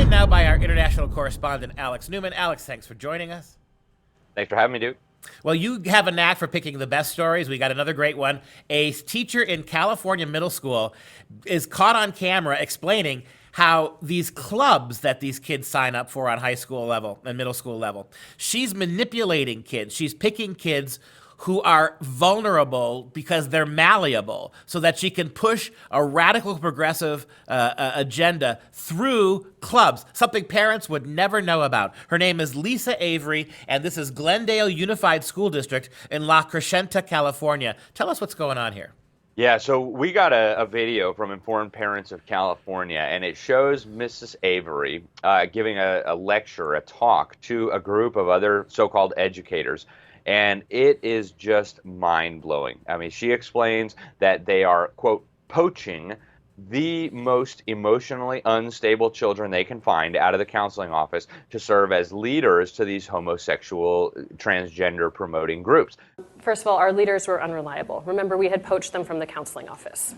joined now by our international correspondent, Alex Newman. Alex, thanks for joining us. Thanks for having me, Duke. Well, you have a knack for picking the best stories. We got another great one. A teacher in California middle school is caught on camera explaining how these clubs that these kids sign up for on high school level and middle school level, she's manipulating kids. She's picking kids who are vulnerable because they're malleable so that she can push a radical progressive agenda through clubs, something parents would never know about. Her name is Lisa Avery, and this is Glendale Unified School District in La Crescenta, California. Tell us what's going on here. Yeah, so we got a video from Informed Parents of California, and it shows Mrs. Avery giving a lecture, a talk to a group of other so-called educators. And it is just mind-blowing. I mean, she explains that they are, quote, poaching the most emotionally unstable children they can find out of the counseling office to serve as leaders to these homosexual, transgender promoting groups. First of all, our leaders were unreliable. Remember, we had poached them from the counseling office,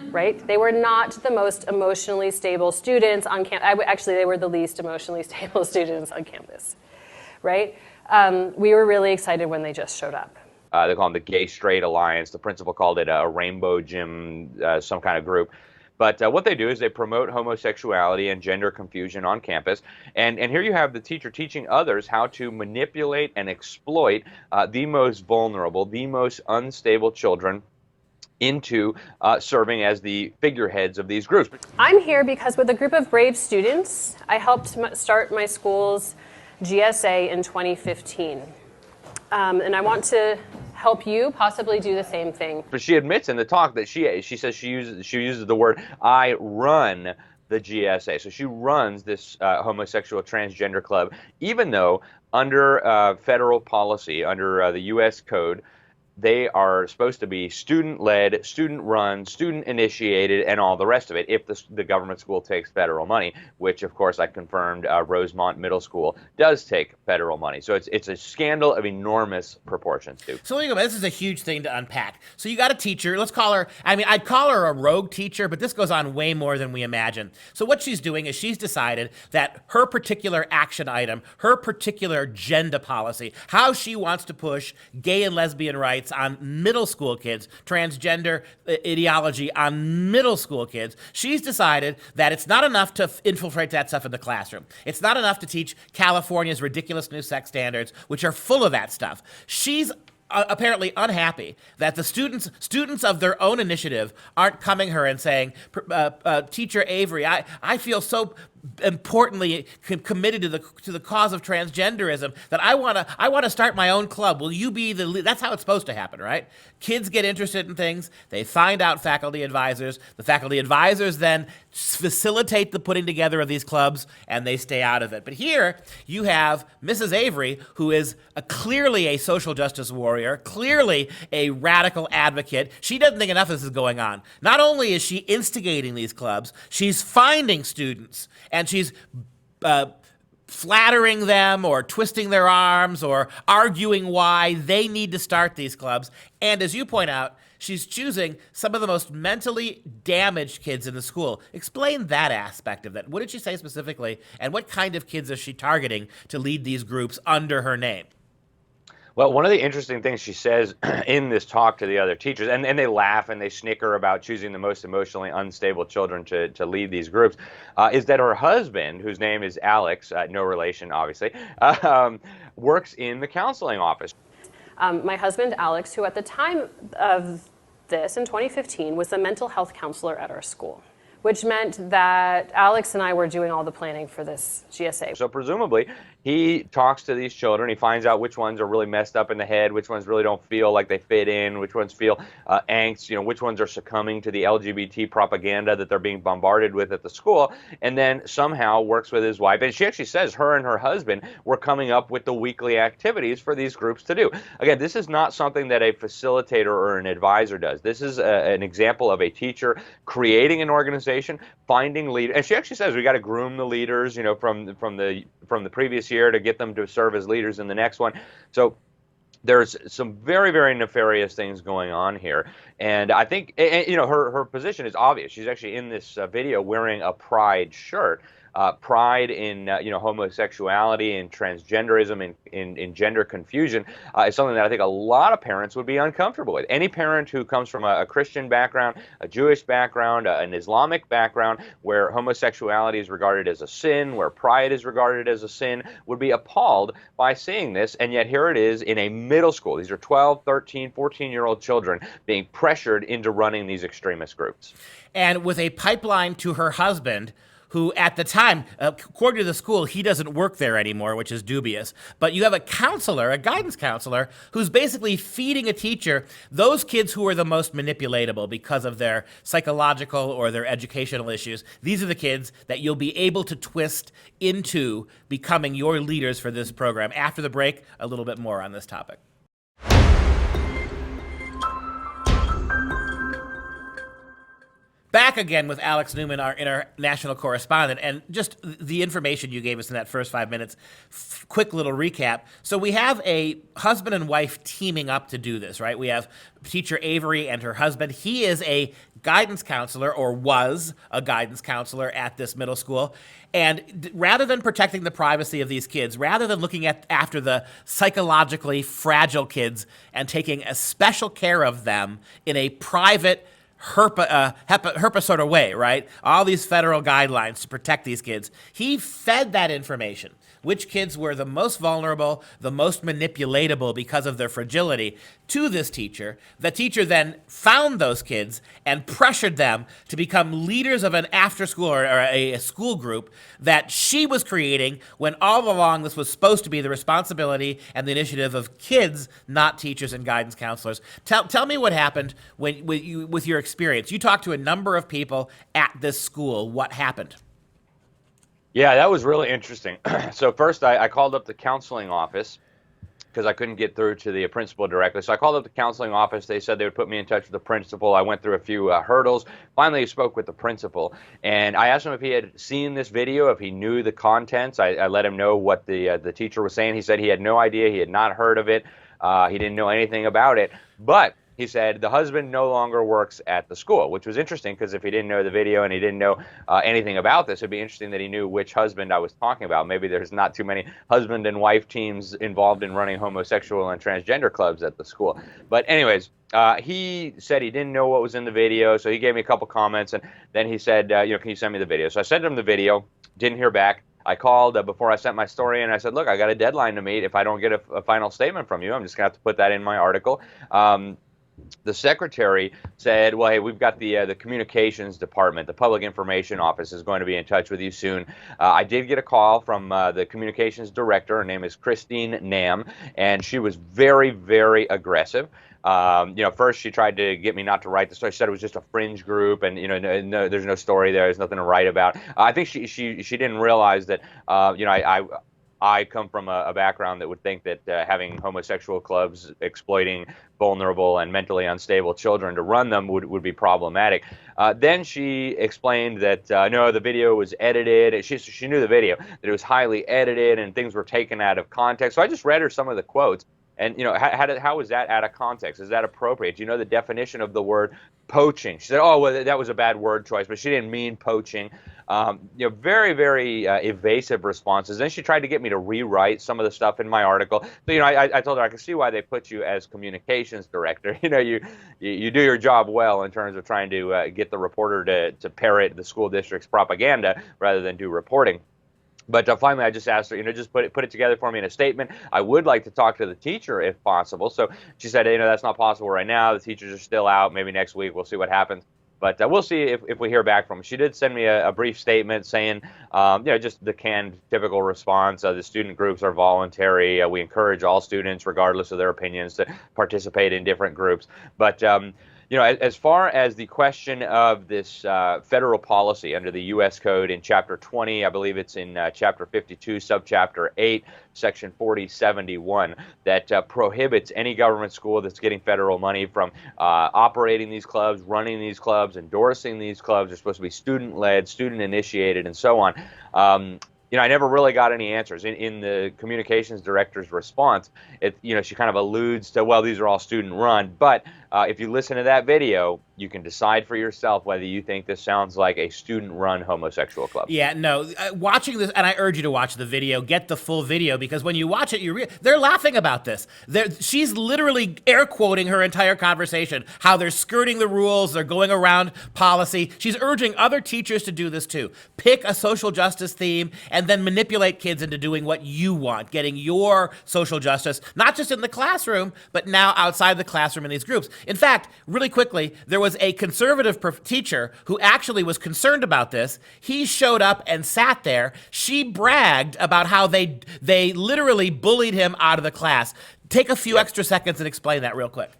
right? They were not the most emotionally stable students on campus. Actually, they were the least emotionally stable students on campus, right? We were really excited when they just showed up. They call them the Gay Straight Alliance. The principal called it a rainbow gym, some kind of group. But what they do is they promote homosexuality and gender confusion on campus. And here you have the teacher teaching others how to manipulate and exploit the most vulnerable, the most unstable children into serving as the figureheads of these groups. I'm here because with a group of brave students, I helped start my school's GSA in 2015. And I want to help you possibly do the same thing. But she admits in the talk that she says she uses the word "I run" the GSA. So she runs this homosexual transgender club, even though under federal policy, under the U.S. code, they are supposed to be student-led, student-run, student-initiated, and all the rest of it if the government school takes federal money, which, of course, I confirmed Rosemont Middle School does take federal money. So it's a scandal of enormous proportions, too. So this is a huge thing to unpack. So you got a teacher. Let's call her, I'd call her a rogue teacher, but this goes on way more than we imagine. So what she's doing is she's decided that her particular action item, her particular agenda policy, how she wants to push gay and lesbian rights on middle school kids, transgender ideology on middle school kids, she's decided that it's not enough to infiltrate that stuff in the classroom. It's not enough to teach California's ridiculous new sex standards, which are full of that stuff. She's apparently unhappy that the students of their own initiative aren't coming her and saying, Teacher Avery, I feel so importantly committed to the cause of transgenderism that I want to start my own club. Will you be the lead? That's how it's supposed to happen, right? Kids get interested in things. They find out faculty advisors. The faculty advisors then facilitate the putting together of these clubs, and they stay out of it. But here you have Mrs. Avery, who is clearly a social justice warrior, clearly a radical advocate. She doesn't think enough of this is going on. Not only is she instigating these clubs, she's finding students, and she's flattering them or twisting their arms or arguing why they need to start these clubs. And as you point out, she's choosing some of the most mentally damaged kids in the school. Explain that aspect of that. What did she say specifically, and what kind of kids is she targeting to lead these groups under her name? Well, one of the interesting things she says in this talk to the other teachers, and they laugh and they snicker about choosing the most emotionally unstable children to lead these groups, is that her husband, whose name is Alex, no relation, obviously, works in the counseling office. My husband, Alex, who at the time of this, in 2015, was the mental health counselor at our school, which meant that Alex and I were doing all the planning for this GSA. So presumably, he talks to these children, he finds out which ones are really messed up in the head, which ones really don't feel like they fit in, which ones feel angst, which ones are succumbing to the LGBT propaganda that they're being bombarded with at the school, and then somehow works with his wife. And she actually says her and her husband were coming up with the weekly activities for these groups to do. Again, this is not something that a facilitator or an advisor does. This is an example of a teacher creating an organization, finding leaders, and she actually says we got to groom the leaders, from the previous year to get them to serve as leaders in the next one. So there's some very, very nefarious things going on here. And I think, her position is obvious. She's actually in this video wearing a pride shirt, pride in homosexuality and transgenderism and in gender confusion is something that I think a lot of parents would be uncomfortable with. Any parent who comes from a Christian background, a Jewish background, an Islamic background, where homosexuality is regarded as a sin, where pride is regarded as a sin, would be appalled by seeing this. And yet here it is in a middle school. These are 12, 13, 14-year-old children being pressured into running these extremist groups. And with a pipeline to her husband, who at the time, according to the school, he doesn't work there anymore, which is dubious. But you have a counselor, a guidance counselor, who's basically feeding a teacher those kids who are the most manipulatable because of their psychological or their educational issues. These are the kids that you'll be able to twist into becoming your leaders for this program. After the break, a little bit more on this topic. Back again with Alex Newman, our international correspondent, and just the information you gave us in that first 5 minutes. Quick little recap. So we have a husband and wife teaming up to do this, right? We have teacher Avery and her husband. He is a guidance counselor, or was a guidance counselor at this middle school. And rather than protecting the privacy of these kids, rather than looking after the psychologically fragile kids and taking a special care of them in a private HEPA sort of way, right? All these federal guidelines to protect these kids. He fed that information. Which kids were the most vulnerable, the most manipulatable because of their fragility to this teacher. The teacher then found those kids and pressured them to become leaders of an after school or a school group that she was creating, when all along this was supposed to be the responsibility and the initiative of kids, not teachers and guidance counselors. Tell me what happened with your experience. You talked to a number of people at this school. What happened? Yeah, that was really interesting. So first, I called up the counseling office because I couldn't get through to the principal directly. So I called up the counseling office. They said they would put me in touch with the principal. I went through a few hurdles. Finally, I spoke with the principal, and I asked him if he had seen this video, if he knew the contents. I let him know what the teacher was saying. He said he had no idea. He had not heard of it. He didn't know anything about it. But he said the husband no longer works at the school, which was interesting because if he didn't know the video and he didn't know anything about this, it'd be interesting that he knew which husband I was talking about. Maybe there's not too many husband and wife teams involved in running homosexual and transgender clubs at the school. But anyways, he said he didn't know what was in the video, so he gave me a couple comments, and then he said, can you send me the video? So I sent him the video, didn't hear back. I called before I sent my story, and I said, look, I got a deadline to meet. If I don't get a final statement from you, I'm just going to have to put that in my article. The secretary said, well, hey, we've got the communications department, the public information office is going to be in touch with you soon. I did get a call from the communications director. Her name is Christine Nam, and she was very, very aggressive. First she tried to get me not to write the story. She said it was just a fringe group, and no, there's no story there. There's nothing to write about. I think she didn't realize that I come from a background that would think that having homosexual clubs exploiting vulnerable and mentally unstable children to run them would be problematic. Then she explained that no, the video was edited. She knew the video, that it was highly edited and things were taken out of context. So I just read her some of the quotes. And, how was that out of context? Is that appropriate? Do you know the definition of the word poaching? She said, oh, well, that was a bad word choice, but she didn't mean poaching. Very, very evasive responses. Then she tried to get me to rewrite some of the stuff in my article. So, I told her I could see why they put you as communications director. You do your job well in terms of trying to get the reporter to parrot the school district's propaganda rather than do reporting. But finally, I just asked her, just put it together for me in a statement. I would like to talk to the teacher if possible. So she said, that's not possible right now. The teachers are still out. Maybe next week we'll see what happens. But we'll see if we hear back from them. She did send me a brief statement saying, just the canned typical response. The student groups are voluntary. We encourage all students, regardless of their opinions, to participate in different groups. But as far as the question of this federal policy under the U.S. Code in Chapter 20, I believe it's in Chapter 52, Subchapter 8, Section 4071, that prohibits any government school that's getting federal money from operating these clubs, running these clubs, endorsing these clubs. They're supposed to be student-led, student-initiated, and so on. I never really got any answers. In the communications director's response, she kind of alludes to, well, these are all student-run. But if you listen to that video, you can decide for yourself whether you think this sounds like a student-run homosexual club. Yeah, no, watching this, and I urge you to watch the video, get the full video, because when you watch it, they're laughing about this. She's literally air quoting her entire conversation, how they're skirting the rules, they're going around policy. She's urging other teachers to do this too. Pick a social justice theme and then manipulate kids into doing what you want, getting your social justice, not just in the classroom, but now outside the classroom in these groups. In fact, really quickly, there was a conservative teacher who actually was concerned about this. He showed up and sat there. She bragged about how they literally bullied him out of the class. Take a few extra seconds and explain that real quick.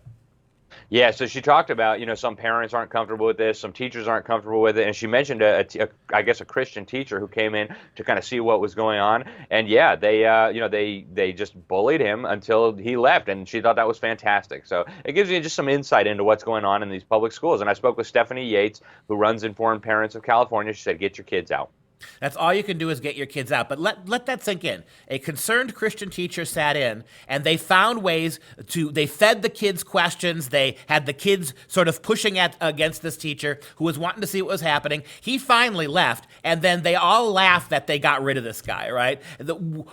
Yeah, so she talked about, some parents aren't comfortable with this, some teachers aren't comfortable with it, and she mentioned I guess a Christian teacher who came in to kind of see what was going on, and yeah, they just bullied him until he left, and she thought that was fantastic. So it gives you just some insight into what's going on in these public schools. And I spoke with Stephanie Yates, who runs Informed Parents of California. She said, get your kids out. That's all you can do is get your kids out. But let that sink in. A concerned Christian teacher sat in, and they found ways they fed the kids questions. They had the kids sort of pushing against this teacher who was wanting to see what was happening. He finally left, and then they all laughed that they got rid of this guy, right?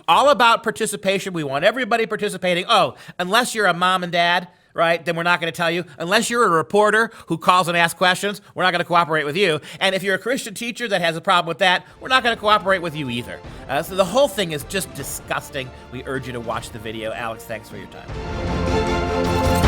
All about participation. We want everybody participating. Oh, unless you're a mom and dad, right, then we're not going to tell you. Unless you're a reporter who calls and asks questions, we're not going to cooperate with you. And if you're a Christian teacher that has a problem with that, we're not going to cooperate with you either. So the whole thing is just disgusting. We urge you to watch the video. Alex, thanks for your time.